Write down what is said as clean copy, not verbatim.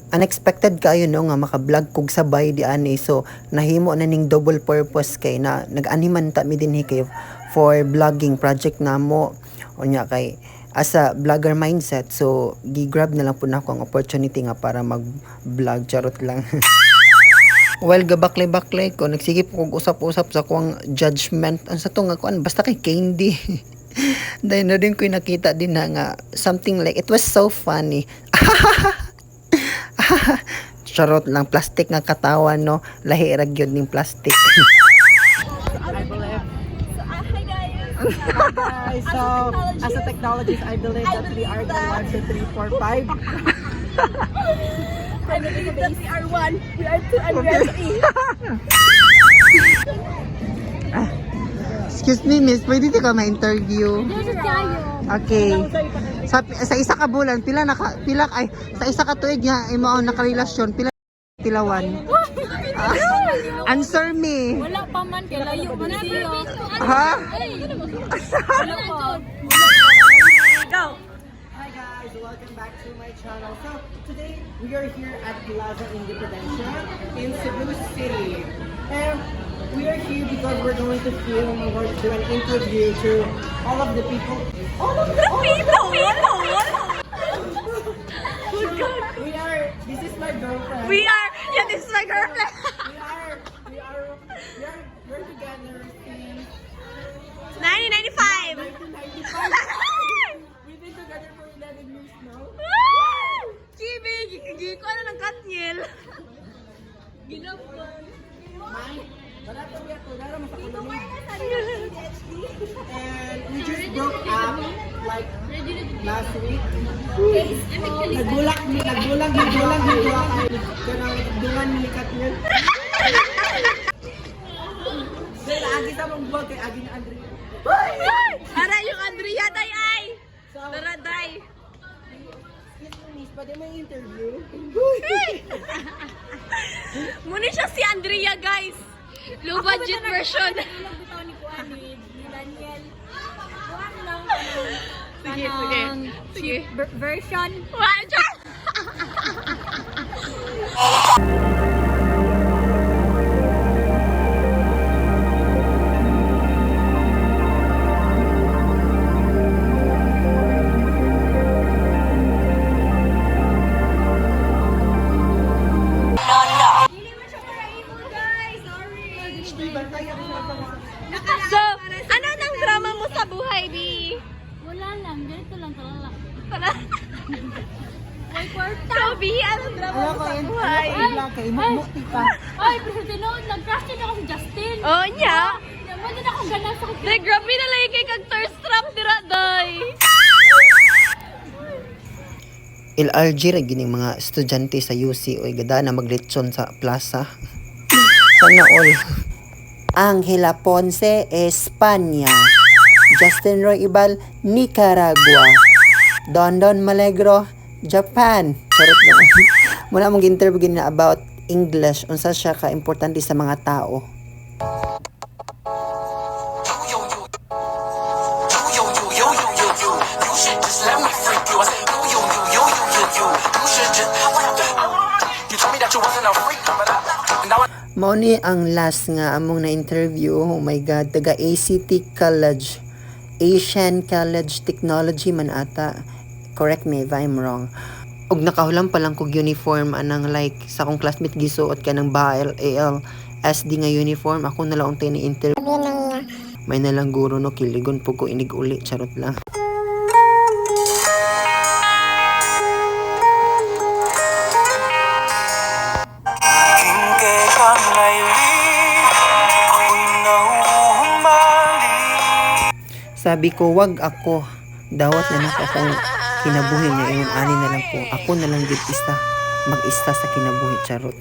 unexpected kayo no nga maka-vlog kog sabay di ani, so nahimo na ning double purpose kay na nag-animan ta mi dinhi kay for vlogging project namo unya kay as a vlogger mindset, so gi-grab na lang po na ako ang opportunity nga para mag-vlog, charot lang. Well, gabaklay-baklay ko, nagsigip kog usap-usap sa kuang judgment ang sa to nga kuan basta kay candy. Dahil na din ko nakita din na nga something like it was so funny. Charot lang, plastic nga katawan no, lahi ra gyud ning plastic. Hi guys, so as a technologist, I believe that we are the 1, 2, 3, 4, 5. I believe that we are 1, we are 2, and we are 3. Excuse me, miss, pwede ka ma-interview? Okay. Sa isa ka bulan, sa isa ka tuig nga imo ang nakarelasyon, pila tilawan? Answer me. Wala pa man, kalayo man siya. Ha? Wala pa. Go! Hi guys, welcome back to my channel. So today we are here at Plaza Independencia in Cebu City, and we are here because we're going to film and we're do an interview to all of the people. This is my girlfriend. This is my girlfriend. We're together since 1995. 1995. We've been together for 11 years now. Kimi, gigi ko ano ng katnyel. Ginapon. And we just broke up like last week. Nagbulang dungan milikat niya. Dahil agi sa mong buwag kay agi ni Andrea. Para yung Andrea day ay. Tara day. Miss, pwede may interview? Muna siya si Andrea guys. Low budget version. Sige. Version. So, ano nang drama mo sa buhay, Bi? Wala lang, ganito lang talaga. Para May kwarta. so, Bi, anong drama mo sa buhay? lang kay mukti pa. Ay, pero tinood, nag-crush din ako si Justin. Oh, nya? Naman din ako ganang sa Day, grabe na lang kay kag thirst trap dira, day. LRG ra gining mga estudyante sa UC oy gada na maglechon sa plaza. Sana all. Angela Ponce, Espanya. Justin Roy Ibal, Nicaragua. Dondon Malegro, Japan. Charot lang. Muna mong interview gina about English. Unsa siya ka importante sa mga tao. Mao ni ang last nga among na-interview. Oh my God, taga ACT College. Asian College Technology man ata. Correct me if I'm wrong. Og nakahulam pa lang kog uniform anang like sa akong classmate gisuot ka ng BAL AL SD nga uniform. Ako na lang untay ni interview. May nalang guro no kiligon po ko inig uli. Charot lang. Sabi ko, wag ako. Dawat na nako akong kinabuhi niya. Yung ani na lang po. Ako na lang din mag-isa sa kinabuhi. Charot.